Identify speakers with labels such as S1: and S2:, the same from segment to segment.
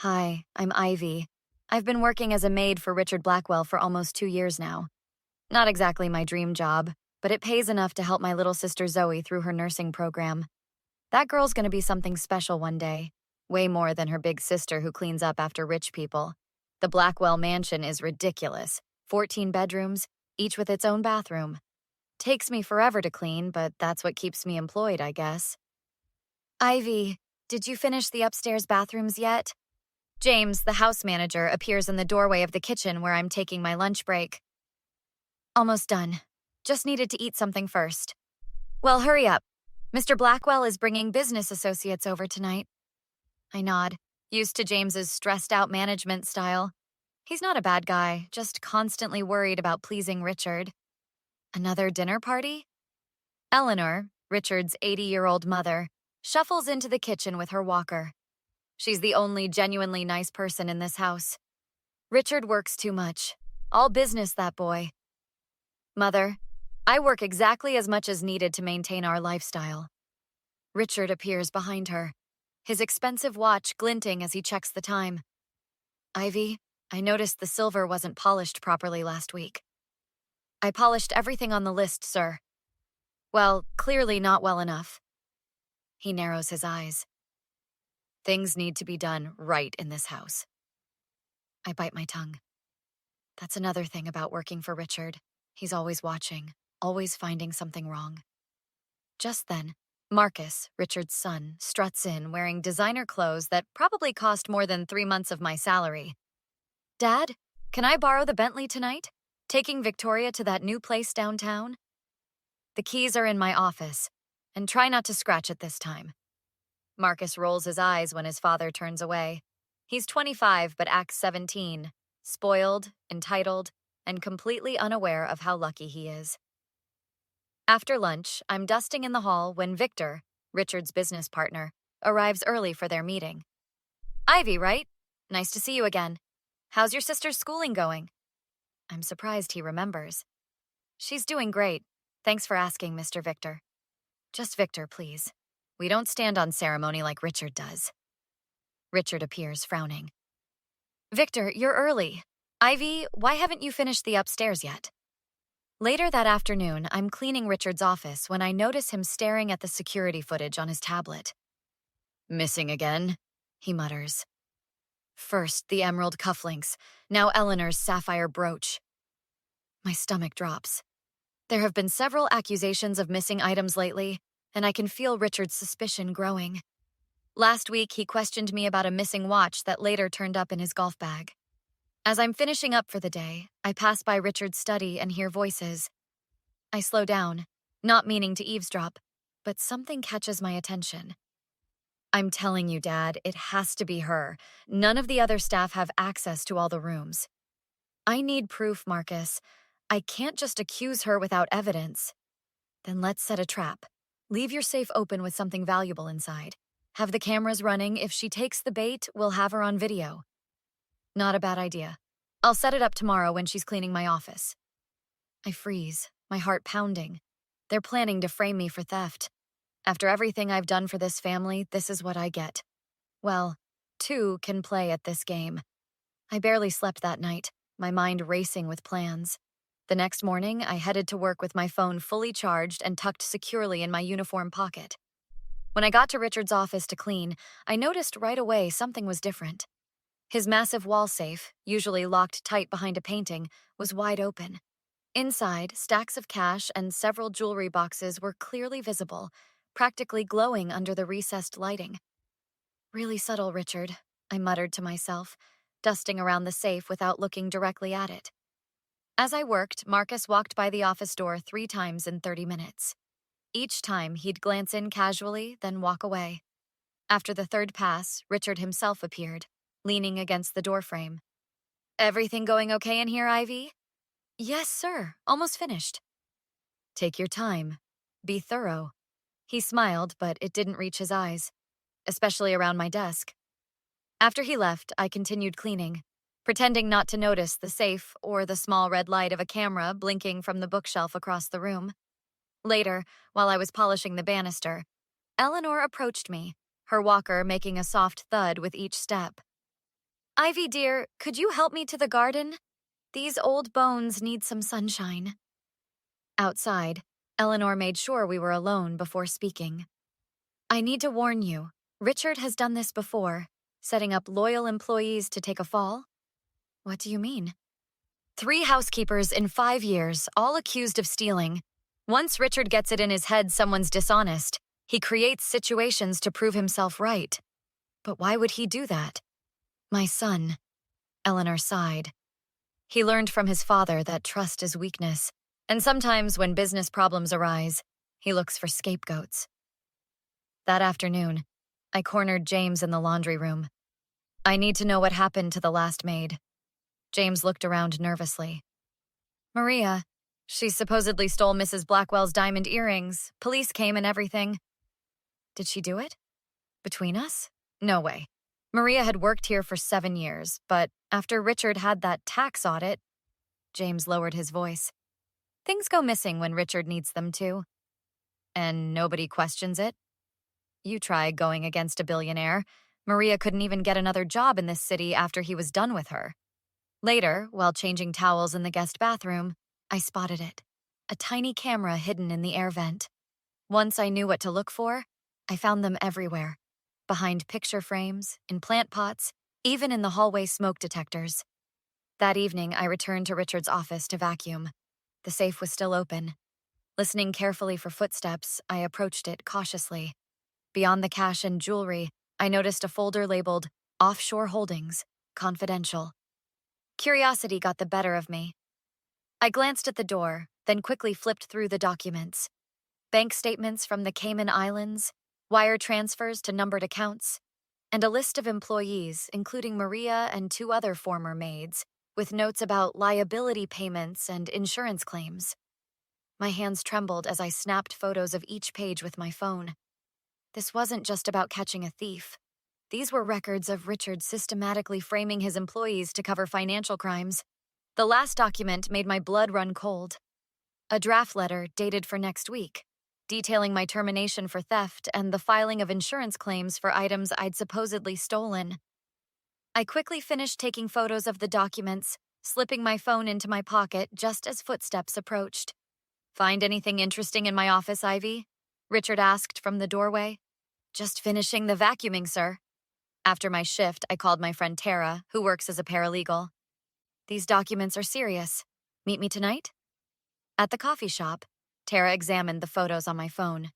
S1: Hi, I'm Ivy. I've been working as a maid for Richard Blackwell for almost 2 years now. Not exactly my dream job, but it pays enough to help my little sister Zoe through her nursing program. That girl's gonna be something special one day. Way more than her big sister who cleans up after rich people. The Blackwell mansion is ridiculous. 14 bedrooms, each with its own bathroom. Takes me forever to clean, but that's what keeps me employed, I guess. Ivy, did you finish the upstairs bathrooms yet? James, the house manager, appears in the doorway of the kitchen where I'm taking my lunch break. Almost done. Just needed to eat something first. Well, hurry up. Mr. Blackwell is bringing business associates over tonight. I nod, used to James's stressed-out management style. He's not a bad guy, just constantly worried about pleasing Richard. Another dinner party? Eleanor, Richard's 80-year-old mother, shuffles into the kitchen with her walker. She's the only genuinely nice person in this house. Richard works too much. All business, that boy. Mother, I work exactly as much as needed to maintain our lifestyle. Richard appears behind her, his expensive watch glinting as he checks the time. Ivy, I noticed the silver wasn't polished properly last week. I polished everything on the list, sir. Well, clearly not well enough. He narrows his eyes. Things need to be done right in this house. I bite my tongue. That's another thing about working for Richard. He's always watching, always finding something wrong. Just then, Marcus, Richard's son, struts in wearing designer clothes that probably cost more than 3 months of my salary. Dad, can I borrow the Bentley tonight? Taking Victoria to that new place downtown? The keys are in my office, and try not to scratch it this time. Marcus rolls his eyes when his father turns away. He's 25 but acts 17, spoiled, entitled, and completely unaware of how lucky he is. After lunch, I'm dusting in the hall when Victor, Richard's business partner, arrives early for their meeting. Ivy, right? Nice to see you again. How's your sister's schooling going? I'm surprised he remembers. She's doing great. Thanks for asking, Mr. Victor. Just Victor, please. We don't stand on ceremony like Richard does. Richard appears, frowning. Victor, you're early. Ivy, why haven't you finished the upstairs yet? Later that afternoon, I'm cleaning Richard's office when I notice him staring at the security footage on his tablet. Missing again, he mutters. First, the emerald cufflinks, now Eleanor's sapphire brooch. My stomach drops. There have been several accusations of missing items lately, and I can feel Richard's suspicion growing. Last week, he questioned me about a missing watch that later turned up in his golf bag. As I'm finishing up for the day, I pass by Richard's study and hear voices. I slow down, not meaning to eavesdrop, but something catches my attention. I'm telling you, Dad, it has to be her. None of the other staff have access to all the rooms. I need proof, Marcus. I can't just accuse her without evidence. Then let's set a trap. Leave your safe open with something valuable inside. Have the cameras running. If she takes the bait, we'll have her on video. Not a bad idea. I'll set it up tomorrow when she's cleaning my office. I freeze, my heart pounding. They're planning to frame me for theft. After everything I've done for this family, this is what I get. Well, two can play at this game. I barely slept that night, my mind racing with plans. The next morning, I headed to work with my phone fully charged and tucked securely in my uniform pocket. When I got to Richard's office to clean, I noticed right away something was different. His massive wall safe, usually locked tight behind a painting, was wide open. Inside, stacks of cash and several jewelry boxes were clearly visible, practically glowing under the recessed lighting. Really subtle, Richard, I muttered to myself, dusting around the safe without looking directly at it. As I worked, Marcus walked by the office door 3 times in 30 minutes. Each time, he'd glance in casually, then walk away. After the third pass, Richard himself appeared, leaning against the doorframe. Everything going okay in here, Ivy? Yes, sir. Almost finished. Take your time. Be thorough. He smiled, but it didn't reach his eyes, especially around my desk. After he left, I continued cleaning, pretending not to notice the safe or the small red light of a camera blinking from the bookshelf across the room. Later, while I was polishing the banister, Eleanor approached me, her walker making a soft thud with each step. Ivy, dear, could you help me to the garden? These old bones need some sunshine. Outside, Eleanor made sure we were alone before speaking. I need to warn you, Richard has done this before, setting up loyal employees to take a fall. What do you mean? 3 housekeepers in 5 years, all accused of stealing. Once Richard gets it in his head someone's dishonest, he creates situations to prove himself right. But why would he do that? My son. Eleanor sighed. He learned from his father that trust is weakness, and sometimes when business problems arise, he looks for scapegoats. That afternoon, I cornered James in the laundry room. I need to know what happened to the last maid. James looked around nervously. Maria, she supposedly stole Mrs. Blackwell's diamond earrings. Police came and everything. Did she do it? Between us? No way. Maria had worked here for 7 years, but after Richard had that tax audit, James lowered his voice. Things go missing when Richard needs them to. And nobody questions it. You try going against a billionaire. Maria couldn't even get another job in this city after he was done with her. Later, while changing towels in the guest bathroom, I spotted it. A tiny camera hidden in the air vent. Once I knew what to look for, I found them everywhere. Behind picture frames, in plant pots, even in the hallway smoke detectors. That evening, I returned to Richard's office to vacuum. The safe was still open. Listening carefully for footsteps, I approached it cautiously. Beyond the cash and jewelry, I noticed a folder labeled Offshore Holdings, Confidential. Curiosity got the better of me. I glanced at the door, then quickly flipped through the documents. Bank statements from the Cayman Islands, wire transfers to numbered accounts, and a list of employees, including Maria and 2 other former maids, with notes about liability payments and insurance claims. My hands trembled as I snapped photos of each page with my phone. This wasn't just about catching a thief. These were records of Richard systematically framing his employees to cover financial crimes. The last document made my blood run cold. A draft letter dated for next week, detailing my termination for theft and the filing of insurance claims for items I'd supposedly stolen. I quickly finished taking photos of the documents, slipping my phone into my pocket just as footsteps approached. Find anything interesting in my office, Ivy? Richard asked from the doorway. Just finishing the vacuuming, sir. After my shift, I called my friend Tara, who works as a paralegal. These documents are serious. Meet me tonight? At the coffee shop, Tara examined the photos on my phone.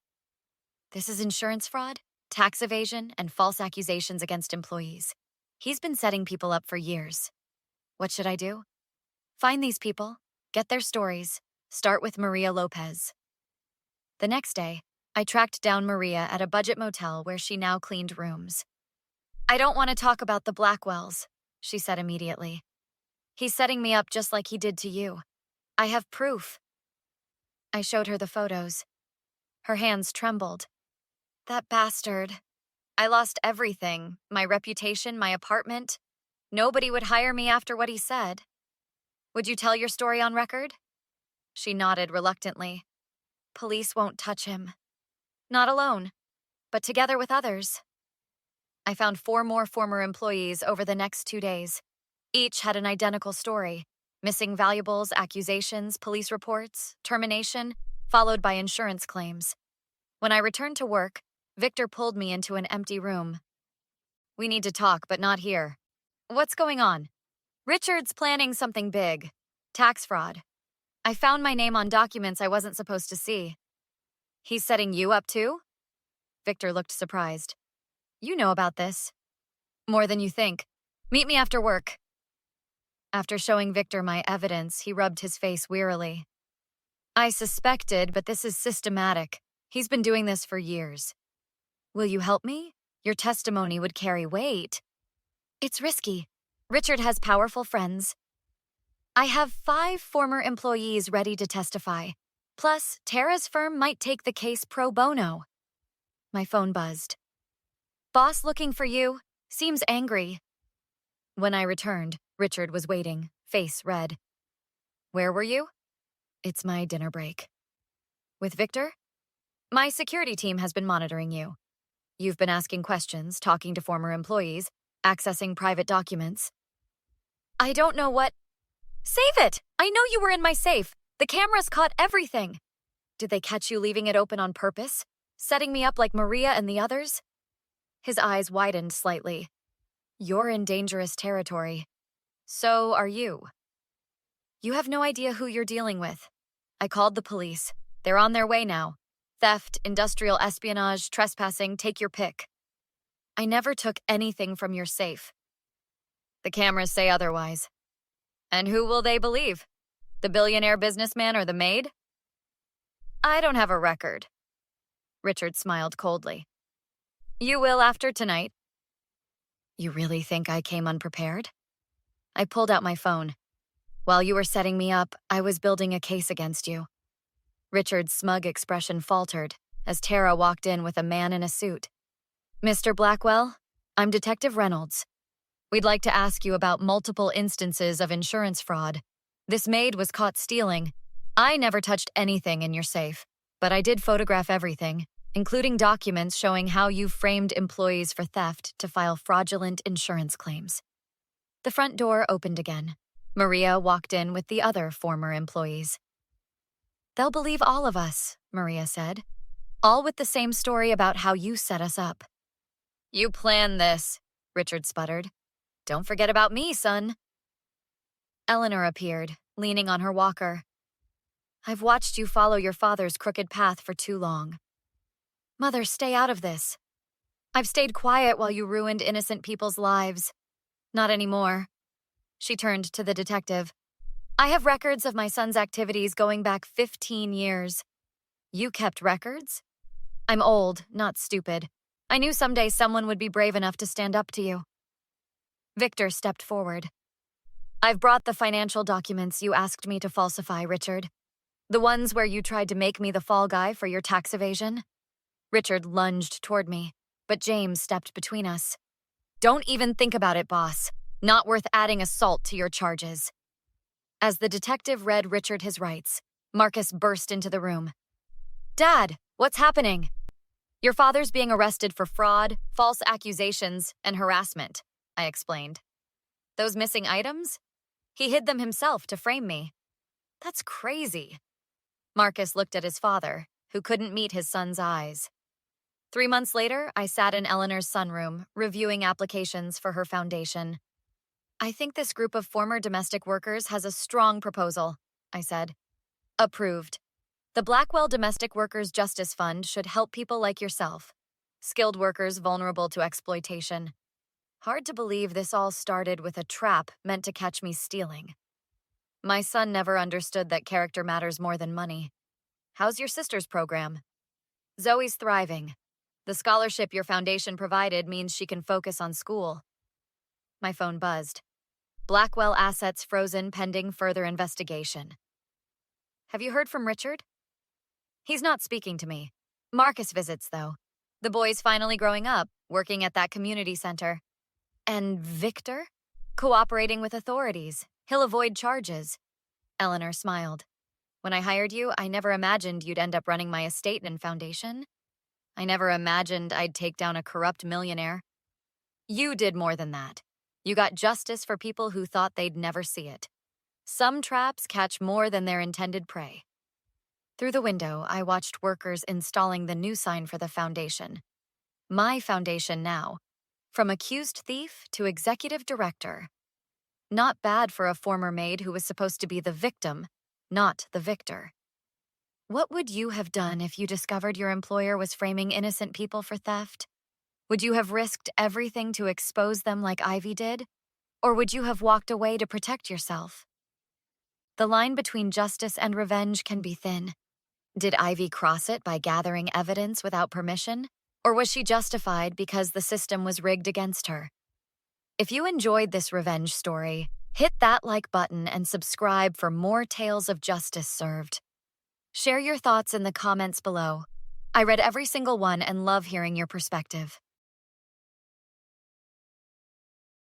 S1: This is insurance fraud, tax evasion, and false accusations against employees. He's been setting people up for years. What should I do? Find these people, get their stories, start with Maria Lopez. The next day, I tracked down Maria at a budget motel where she now cleaned rooms. I don't want to talk about the Blackwells, she said immediately. He's setting me up just like he did to you. I have proof. I showed her the photos. Her hands trembled. That bastard. I lost everything, my reputation, my apartment. Nobody would hire me after what he said. Would you tell your story on record? She nodded reluctantly. Police won't touch him. Not alone, but together with others. I found 4 more former employees over the next 2 days. Each had an identical story. Missing valuables, accusations, police reports, termination, followed by insurance claims. When I returned to work, Victor pulled me into an empty room. We need to talk, but not here. What's going on? Richard's planning something big. Tax fraud. I found my name on documents I wasn't supposed to see. He's setting you up too? Victor looked surprised. You know about this. More than you think. Meet me after work. After showing Victor my evidence, he rubbed his face wearily. I suspected, but this is systematic. He's been doing this for years. Will you help me? Your testimony would carry weight. It's risky. Richard has powerful friends. I have 5 former employees ready to testify. Plus, Tara's firm might take the case pro bono. My phone buzzed. Boss looking for you. Seems angry. When I returned, Richard was waiting, face red. Where were you? It's my dinner break. With Victor? My security team has been monitoring you. You've been asking questions, talking to former employees. accessing private documents. I don't know what. Save it! I know you were in my safe. The cameras caught everything. Did they catch you leaving it open on purpose? Setting me up like Maria and the others? His eyes widened slightly. You're in dangerous territory. So are you. You have no idea who you're dealing with. I called the police. They're on their way now. Theft, industrial espionage, trespassing, take your pick. I never took anything from your safe. The cameras say otherwise. And who will they believe? The billionaire businessman or the maid? I don't have a record. Richard smiled coldly. You will after tonight. You really think I came unprepared? I pulled out my phone. While you were setting me up, I was building a case against you. Richard's smug expression faltered as Tara walked in with a man in a suit. Mr. Blackwell, I'm Detective Reynolds. We'd like to ask you about multiple instances of insurance fraud. This maid was caught stealing. I never touched anything in your safe, but I did photograph everything, including documents showing how you framed employees for theft to file fraudulent insurance claims. The front door opened again. Maria walked in with the other former employees. They'll believe all of us, Maria said, all with the same story about how you set us up. You planned this, Richard sputtered. Don't forget about me, son. Eleanor appeared, leaning on her walker. I've watched you follow your father's crooked path for too long. Mother, stay out of this. I've stayed quiet while you ruined innocent people's lives. Not anymore. She turned to the detective. I have records of my son's activities going back 15 years. You kept records? I'm old, not stupid. I knew someday someone would be brave enough to stand up to you. Victor stepped forward. I've brought the financial documents you asked me to falsify, Richard. The ones where you tried to make me the fall guy for your tax evasion. Richard lunged toward me, but James stepped between us. Don't even think about it, boss. Not worth adding assault to your charges. As the detective read Richard his rights, Marcus burst into the room. Dad, what's happening? Your father's being arrested for fraud, false accusations, and harassment, I explained. Those missing items? He hid them himself to frame me. That's crazy. Marcus looked at his father, who couldn't meet his son's eyes. 3 months later, I sat in Eleanor's sunroom, reviewing applications for her foundation. I think this group of former domestic workers has a strong proposal, I said. Approved. The Blackwell Domestic Workers Justice Fund should help people like yourself, skilled workers vulnerable to exploitation. Hard to believe this all started with a trap meant to catch me stealing. My son never understood that character matters more than money. How's your sister's program? Zoe's thriving. The scholarship your foundation provided means she can focus on school. My phone buzzed. Blackwell assets frozen pending further investigation. Have you heard from Richard? He's not speaking to me. Marcus visits, though. The boy's finally growing up, working at that community center. And Victor? Cooperating with authorities. He'll avoid charges. Eleanor smiled. When I hired you, I never imagined you'd end up running my estate and foundation. I never imagined I'd take down a corrupt millionaire. You did more than that. You got justice for people who thought they'd never see it. Some traps catch more than their intended prey. Through the window, I watched workers installing the new sign for the foundation. My foundation now. From accused thief to executive director. Not bad for a former maid who was supposed to be the victim, not the victor. What would you have done if you discovered your employer was framing innocent people for theft? Would you have risked everything to expose them like Ivy did? Or would you have walked away to protect yourself? The line between justice and revenge can be thin. Did Ivy cross it by gathering evidence without permission? Or was she justified because the system was rigged against her? If you enjoyed this revenge story, hit that like button and subscribe for more tales of justice served. Share your thoughts in the comments below. I read every single one and love hearing your perspective.